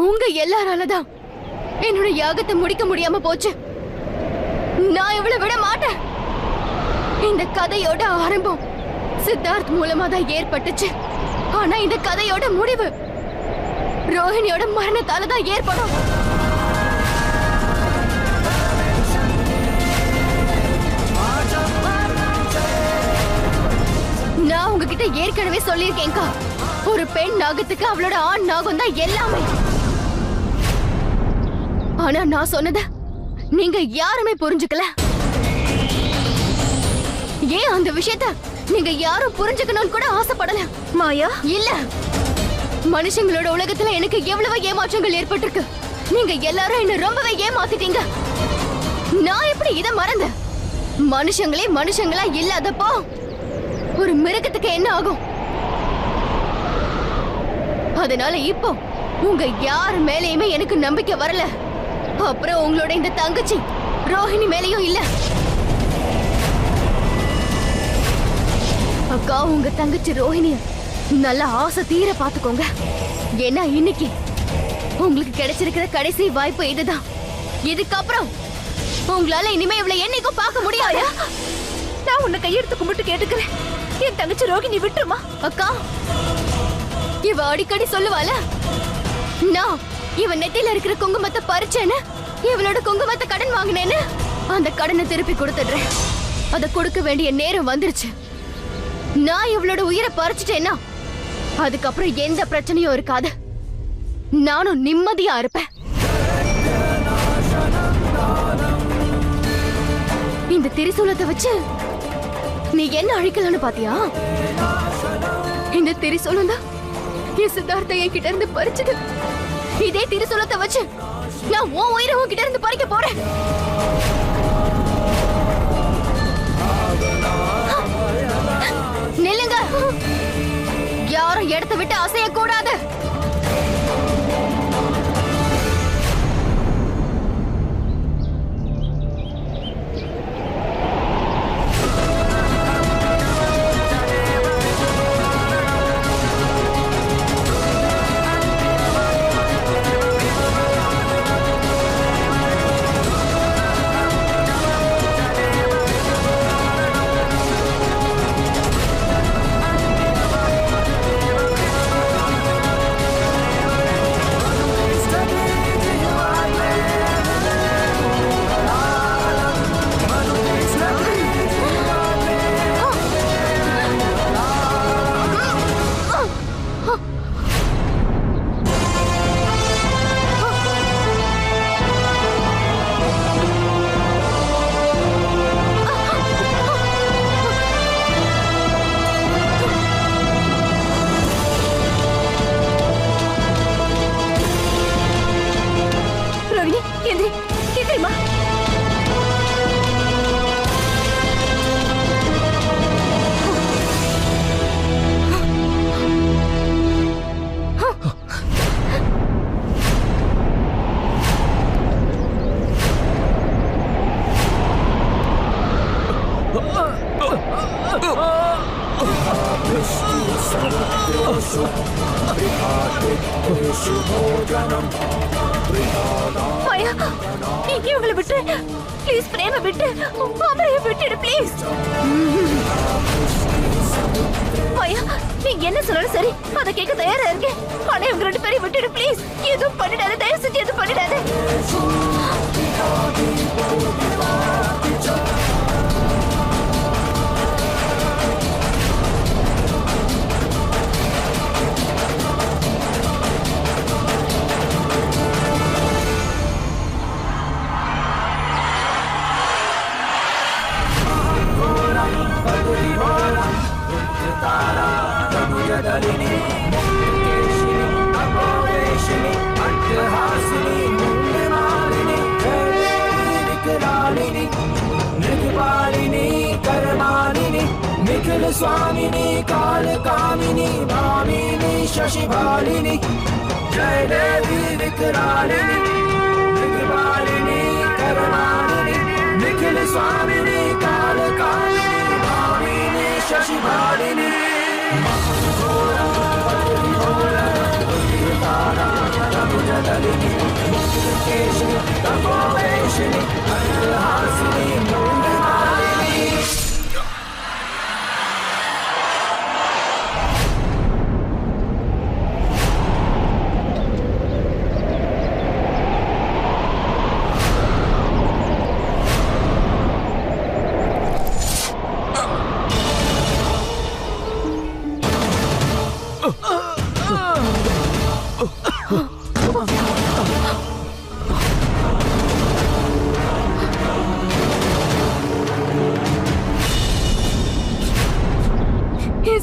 உங்க எல்லாராலதான் என்னோட யாகத்தை முடிக்க முடியாம போச்சு. நான் இவ்வளவு விட மாட்டேன். இந்த கதையோட ஆரம்பம் சித்தார்த் மூலமா தான் ஏற்பட்டுச்சு. ஆனா இந்த கதையோட முடிவு ரோஹிணியோட மரணத்தால தான் ஏற்படும். நான் உங்ககிட்ட ஏற்கனவே சொல்லியிருக்கேன்க்கா, ஒரு பெண் நாகத்துக்கு அவளோட ஆண் நாகம் தான் எல்லாமே. ஆனா நான் சொன்னத நீங்க யாருமே புரிஞ்சுக்கல. ஏன் அந்த விஷயத்த நீங்க யாரும் புரிஞ்சுக்கணும்னு கூட ஆசைப்படல. மாயா, இல்ல, மனுஷங்களோட உலகத்துல எனக்கு எவ்வளவு ஏமாற்றங்கள் ஏற்பட்டிருக்கு. நீங்க எல்லாரும் என்ன ரொம்பவே ஏமாத்திட்டீங்க. நான் எப்படி இத மறந்தேன்? மனுஷங்களே மனுஷங்களா இல்லாதப்போ ஒரு மிருகத்துக்கு என்ன ஆகும்? அதனால இப்போ உங்க யார் மேலேயுமே எனக்கு நம்பிக்கை வரல. அப்புறம் உங்களோட இந்த தங்கச்சி ரோஹிணி மேலேயும் இல்ல. அக்கா, உங்க தங்கச்சி ரோஹிணிய நல்ல ஆசை தீர பாத்துக்கோங்க. ஏன்னா இன்னைக்கு உங்களுக்கு கிடைச்சிருக்கிற கடைசி வாய்ப்பு இதுதான். இதுக்கப்புறம் உங்களால இனிமே இவ்வளவு என்னைக்கும் பார்க்க முடியாது. நான் உன்னை கையெடுத்து கும்பிட்டு கேட்டுக்கிறேன், என் தங்கச்சி ரோஹிணி விட்டுருமா. அக்கா, இவ அடிக்கடி சொல்லுவாள, நான் இவன் நெத்தியில இருக்கிற குங்குமத்தை பறிச்சேன்னு, இவளோட குங்குமத்தை கடன் வாங்கினேன்னு. அந்த கடனை திருப்பி கொடுத்துடுறேன். அதை கொடுக்க வேண்டிய நேரம் வந்துருச்சு. நான் இவளோட உயிரை பறிச்சிட்டேன்னா அதுக்கப்புறம் எந்த பிரச்சனையும் இருக்காது. நானும் நிம்மதியா இருப்பேன். இந்த திரிசூலத்தை வச்சு நீ என்ன அழிக்கலான்னு பாத்தியா? இந்த திரிசூலம் தான் என் சித்தார்த்த என் கிட்ட இருந்து பறிச்சது. இதே திரிசூலத்தை வச்சு நான் உன் உயிரை உன் கிட்ட இருந்து பறிக்க போறேன். நில்லுங்க, யாரும் இடத்தை விட்டு அசைய கூடாது. மாயா, இவங்களை விட்டு ப்ளீஸ், பிரேம விட்டு அவரையும் விட்டுடு ப்ளீஸ். மாயா, நீ என்ன சொன்னாலும் சரி, அதை கேட்க தயாரா இருக்கேன். ஆனா இவங்க ரெண்டு பேரையும் விட்டுடு ப்ளீஸ். எதுவும் பண்ணிடாத, தயவு செஞ்சு எதுவும் பண்ணிடாத. स्वामिनी काल कामिनी भामिनी शशि भालिनी जय देवी विकरालिनी विकरालिनी करमालिनी निखिल स्वामिनी काल कामिनी भामिनी शशि भालिनी महाघोरा केशिनी तपोवेशिनी अनलहासिनी मुंडमालिनी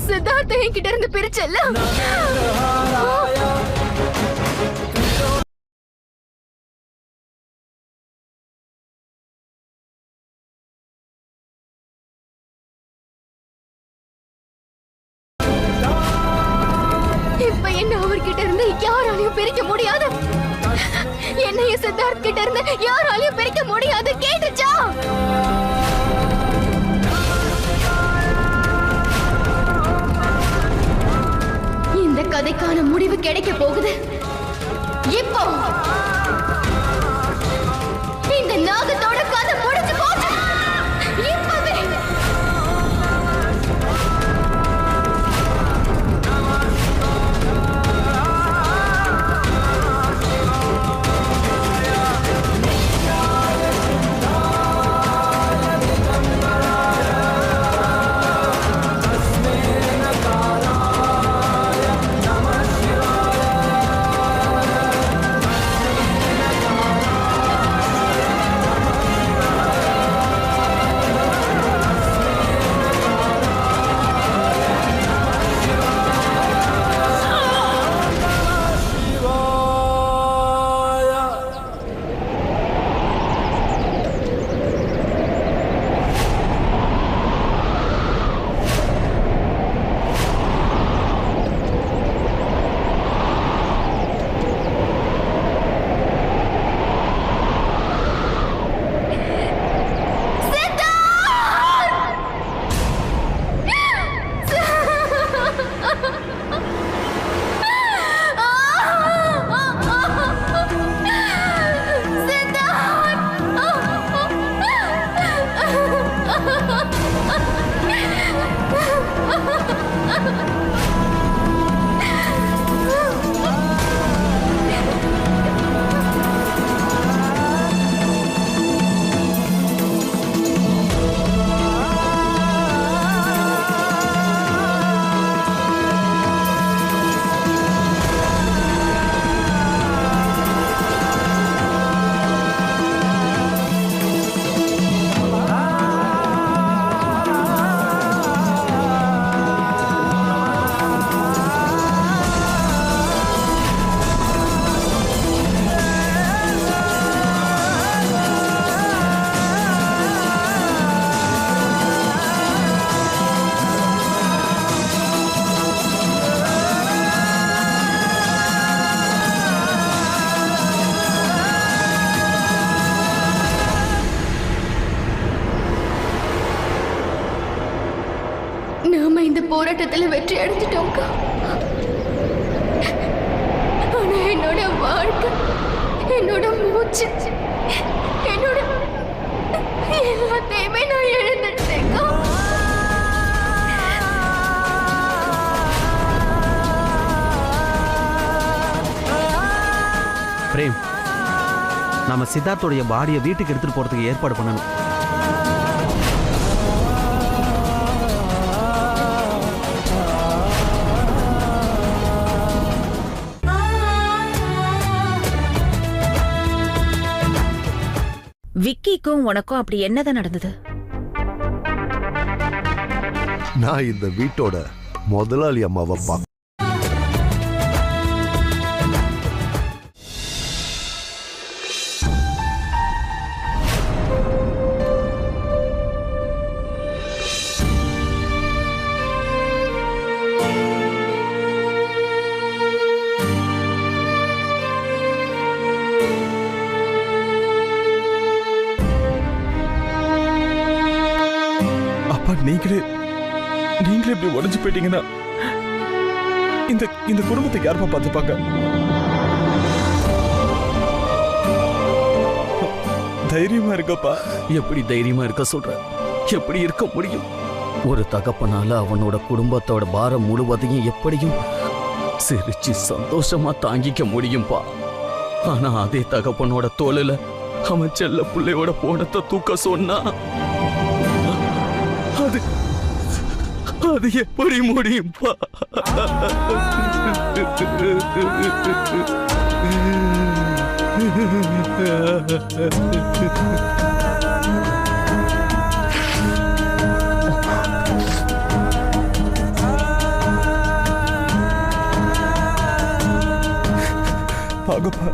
சித்தார்த்த என்கிட்ட இருந்து பிரிச்சல்ல. இப்ப என்ன அவர்கிட்ட இருந்து யாராலையும் பிரிக்க முடியாது. என்னைய சித்தார்த் கிட்ட இருந்து யாராலையும் பிரிக்க முடியாது. கேட்டுச்சா? இந்த கதைக்கான முடிவு கிடைக்க போகுது. இப்போ இந்த நாகத்தோட கதை முடிஞ்சு போச்சு. இப்பவே நாம இந்த போராட்டத்துல வெற்றி அடைஞ்சிட்டோம்க்கா. ஆனா என்னோட வாழ்க்கை, என்னோட மூச்சு, என்னோட எல்லாத்தையுமே நான் இழந்துட்டேன்க்கா. பிரேம், நாம சித்தார்த்தோடைய பாடியை வீட்டுக்கு எடுத்துட்டு போறதுக்கு ஏற்பாடு பண்ணணும். விக்கிக்கும் உனக்கும் அப்படி என்னதான் நடந்தது? நான் இந்த வீட்டோட முதலாளி அம்மாவை பார்க்க நீங்களே இப்படி உடஞ்சு போயிட்டீங்கன்னா இந்த குடும்பத்தை யாருப்பா பார்த்துப்பாங்க? தைரியமா இருக்கப்பா. எப்படி தைரியமா இருக்க சொல்ற? எப்படி இருக்க முடியும்? ஒரு தகப்பனால அவனோட குடும்பத்தோட பாரம் முழுவதையும் எப்படியும் சிரிச்சு சந்தோஷமா தாங்கிக்க முடியும்பா. ஆனா அதே தகப்பனோட தோளில அவன் செல்ல பிள்ளையோட போனத்தை தூக்க சொன்னா அது அது எப்படி முடியும்பா? பாகப்பா,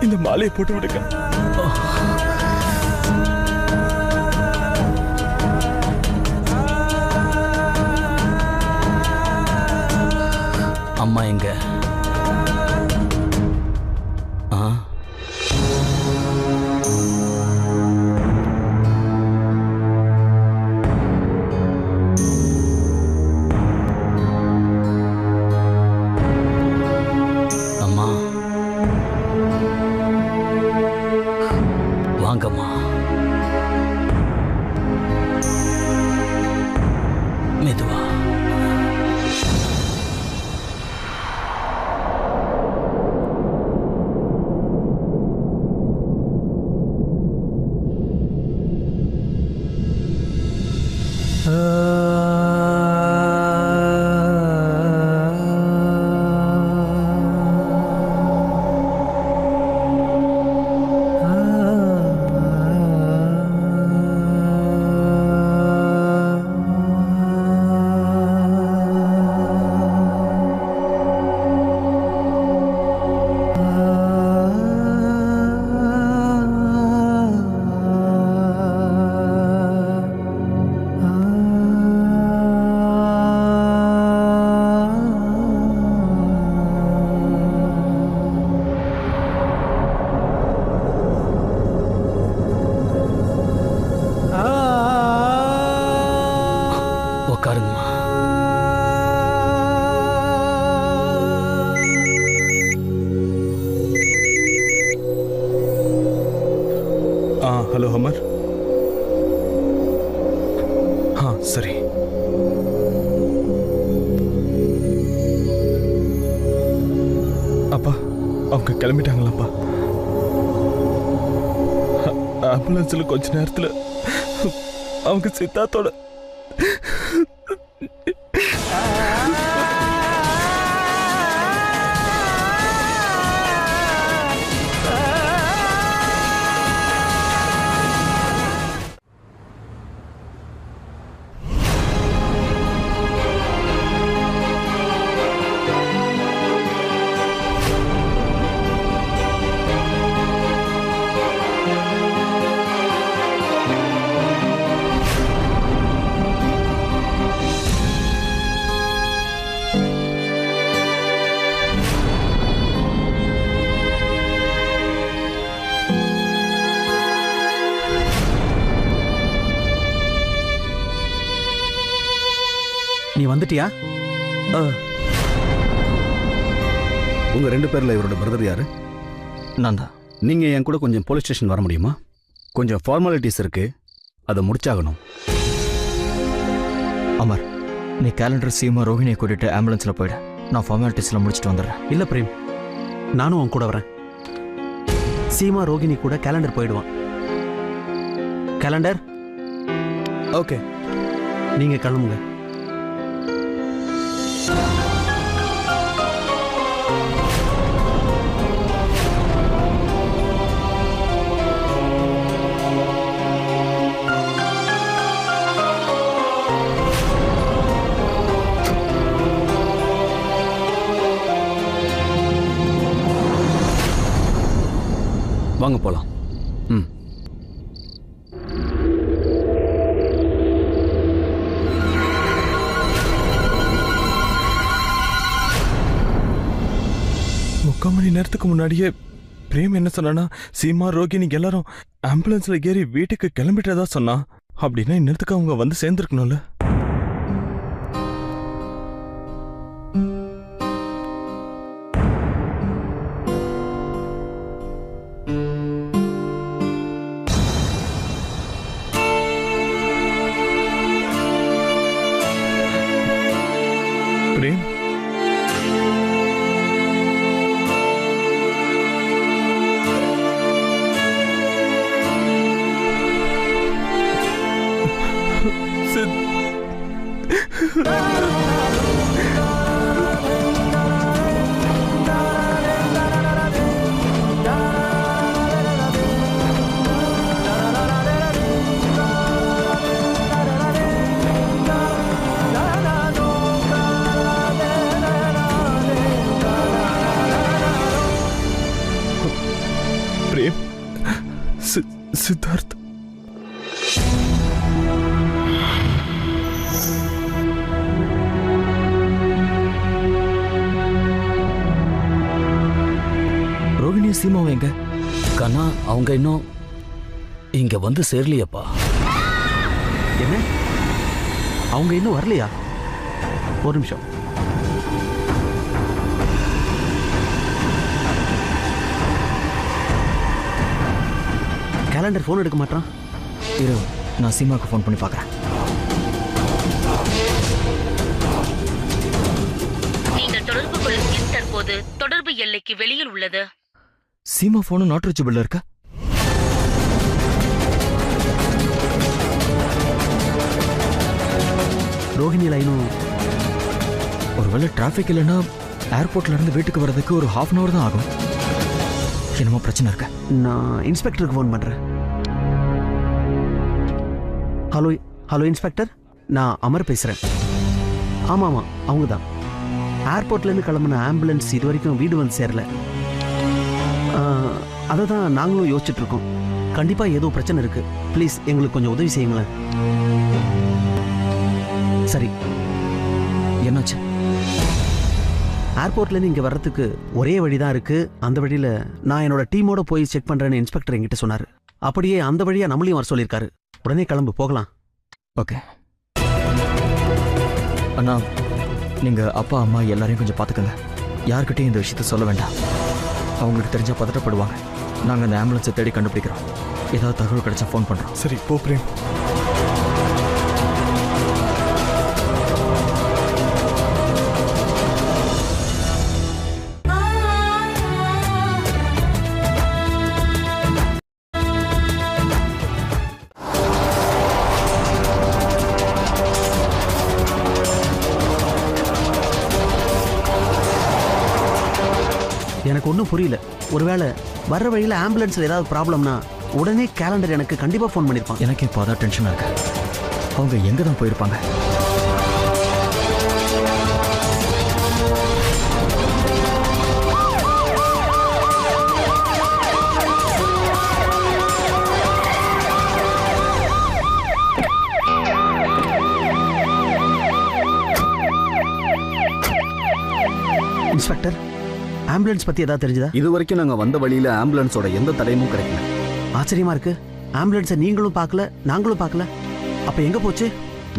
இந்த மாலையை போட்டு விடுங்க. அம்மா எங்க? அம்மா வாங்கம்மா. மெதுவா. உட்காருங்கம்மா. ஹலோ அமர். சரி. அப்பா, அவங்க கிளம்பிட்டாங்களாப்பா? ஆம்புலன்ஸ்ல கொஞ்ச நேரத்துல அவங்க சித்தார்த்தோட நீ வந்துட்டியா? உங்க 2 பேர்ல இவரோட பிரதர் யாரு? நான் தான். நீங்க என் கூட கொஞ்சம் போலீஸ் ஸ்டேஷன் வர முடியுமா? கொஞ்சம் ஃபார்மாலிட்டிஸ் இருக்கு, அதை முடிச்சாகணும். அமர், நீ கேலண்டர் சீமா ரோஹிணியை கூட்டிட்டு ஆம்புலன்ஸ்ல போயிடு. நான் ஃபார்மாலிட்டிஸ்ல முடிச்சுட்டு வந்துடுறேன். இல்ல பிரேம், நானும் அவன் கூட வரேன். சீமா ரோகிணி கூட கேலண்டர் போயிடுவான். கேலண்டர் ஓகே, நீங்க கிளம்புங்க. வாங்க போலாம். முக்கால் மணி நேரத்துக்கு முன்னாடியே பிரேம் என்ன சொன்னா, சீமா ரோகிணி எல்லாரும் ஆம்புலன்ஸ்ல ஏறி வீட்டுக்கு கிளம்பிட்டதா சொன்னா. அப்படின்னா இந்நேரத்துக்கு அவங்க வந்து சேர்ந்துருக்கணும்ல. பிரேம், சித்தார்த், ரோகிணி சீமாவை எங்க? கண்ணா அவங்க இன்னும் இங்க வந்து சேரலையப்பா. என்ன அவங்க இன்னும் வரலையா? ஒரு நிமிஷம். கேலண்டர் ஃபோன் எடுக்க மாட்டான். இரு, நான் சீமாவுக்கு ஃபோன் பண்ணி பார்க்குறேன். நீங்கள் தொடர்பு கொள்ளும் எண் தற்போது தொடர்பு எல்லைக்கு வெளியில் உள்ளது. சீமா ஃபோனும் நாட் ரீச்சபிள்ல இருக்கா? ரோகிணி லைனும் ஒருவேளை டிராஃபிக் இல்லைன்னா ஏர்போர்ட்ல இருந்து வீட்டுக்கு வர்றதுக்கு ஒரு ½ hour தான் ஆகும். என்னமோ பிரச்சனை இருக்க. நான் இன்ஸ்பெக்டருக்கு ஃபோன் பண்ணுறேன். ஹலோ ஹலோ இன்ஸ்பெக்டர், நான் அமர் பேசுகிறேன். ஆமாம் ஆமாம், அவங்க தான். ஏர்போர்ட்லேருந்து கிளம்புன ஆம்புலன்ஸ் இது வரைக்கும் வீடு வந்து சேரல. அதை தான் நாங்களும் யோசிச்சுட்ருக்கோம். கண்டிப்பாக ஏதோ பிரச்சனை இருக்குது. ப்ளீஸ் எங்களுக்கு கொஞ்சம் உதவி செய்யுங்களேன். சரி, என்னாச்சு? ஏர்போர்ட்லேருந்து இங்கே வர்றதுக்கு ஒரே வழி தான் இருக்குது. அந்த வழியில் நான் என்னோட டீமோட போய் செக் பண்ணுறேன்னு இன்ஸ்பெக்டர் என்கிட்ட சொன்னார். அப்படியே அந்த வழியாக நம்மளையும் வர சொல்லியிருக்காரு. உடனே கிளம்பு, போகலாம். ஓகே அண்ணா, நீங்கள் அப்பா அம்மா எல்லாரையும் கொஞ்சம் பார்த்துக்கோங்க. யார்கிட்டையும் இந்த விஷயத்த சொல்ல வேண்டாம். அவங்களுக்கு தெரிஞ்சால் பதட்டப்படுவாங்க. நாங்கள் அந்த ஆம்புலன்ஸை தேடி கண்டுபிடிக்கிறோம். ஏதாவது தகவல் கிடைச்சா ஃபோன் பண்ணுறோம். சரி போ பிரேம். எனக்கு ஒன்றும் புரியல. ஒருவேளை வர்ற வழியில் ஆம்புலன்ஸில் ஏதாவது ப்ராப்ளம்னா உடனே கேலண்டர் எனக்கு கண்டிப்பாக ஃபோன் பண்ணியிருப்பான். எனக்கு இப்போ அதான் டென்ஷனாக இருக்கு. அவங்க எங்கே தான் போயிருப்பாங்க? இன்ஸ்பெக்டர், ஆம்புலன்ஸ் பற்றி ஏதாவது தெரிஞ்சுதா? இது வரைக்கும் நாங்கள் வந்த வழியில் ஆம்புலன்ஸோட எந்த தடயமும் கிடைக்கல. ஆச்சரியமா இருக்கு. ஆம்புலன்ஸை நீங்களும் பார்க்கல, நாங்களும் பார்க்கல. அப்போ எங்கே போச்சு?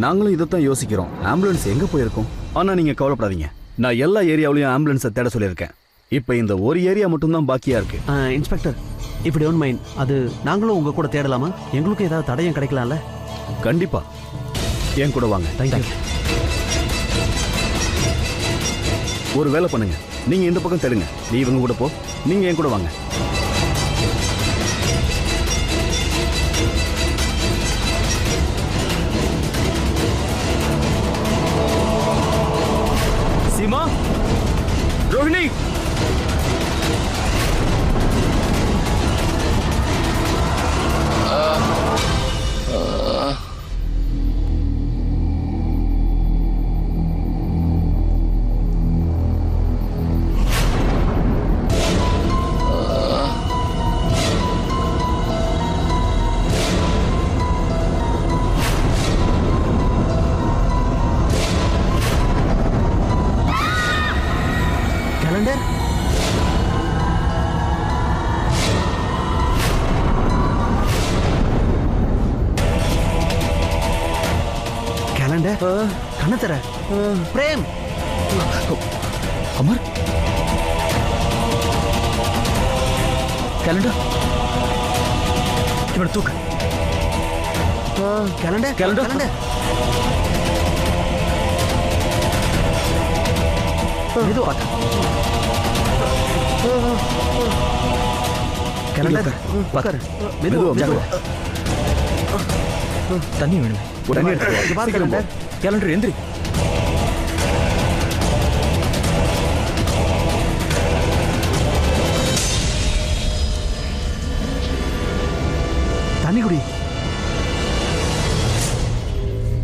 நாங்களும் இதைத்தான் யோசிக்கிறோம். ஆம்புலன்ஸ் எங்கே போயிருக்கோம்? ஆனால் நீங்கள் கவலைப்படாதீங்க, நான் எல்லா ஏரியாவிலையும் ஆம்புலன்ஸை தேட சொல்லியிருக்கேன். இப்போ இந்த ஒரு ஏரியா மட்டும்தான் பாக்கியாக இருக்கு. இன்ஸ்பெக்டர், இப்ப டோன்ட் மைண்ட், அது நாங்களும் உங்க கூட தேடலாமா? எங்களுக்கும் ஏதாவது தடயம் கிடைக்கலாம்ல? கண்டிப்பா, என் கூட வாங்க. தேங்க்யூ. ஒரு வேலை பண்ணுங்க, நீங்க இந்த பக்கம் தேடுங்க, நீ இவங்க கூட போ, நீங்க என் கூட வாங்க. சீமா, ரோஹிணி, கேலண்டர், கேலண்டர், கண்ண தர. பிரேம், அமர், கேலண்டர், இவனை தூக்கு. Calendar, calendar, calendar. மெதுவா கேலண்டர், உட்காரு. மெதுவா, மெதுவா. தண்ணி வேணுமே. உடனே எடுத்துட்டு வா. இங்க பாரு சீக்கிரம் போ. கேலண்டர். கேலண்டர் எந்திரி. தண்ணி குடி.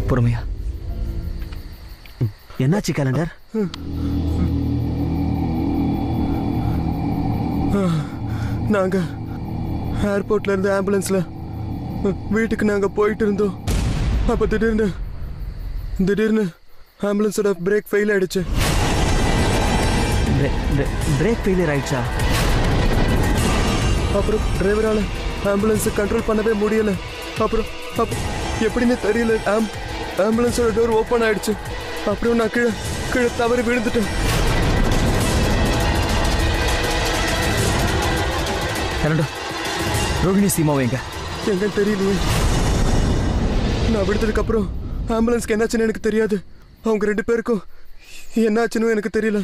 பொறுமையா. என்னாச்சு கேலண்டர்? நாங்க ஏர்போர்ட்ல இருந்து ஆம்புலன்ஸ்ல வீட்டுக்கு நாங்க போயிட்டு இருந்தோம். அப்ப திடீர்னு ஆம்புலன்ஸோட பிரேக் ஃபெயில் ஆயிடுச்சு. பிரேக் ஃபெயிலியர் ஆயிடுச்சா? அப்புறம் டிரைவரால ஆம்புலன்ஸை கண்ட்ரோல் பண்ணவே முடியல. அப்புறம் எப்படின்னு தெரியல, ஆம்புலன்ஸோட டோர் ஓப்பன் ஆயிடுச்சு. அப்புறம் நான் கீழே தவறி விழுந்துட்டேன். கனடா, ரோகிணி சீமாவை எங்கன்னு தெரியலையே. நான் விடுத்ததுக்கு அப்புறம் ஆம்புலன்ஸ்க்கு என்னாச்சுன்னு எனக்கு தெரியாது. அவங்க 2 பேருக்கும் என்னாச்சுன்னு எனக்கு தெரியல.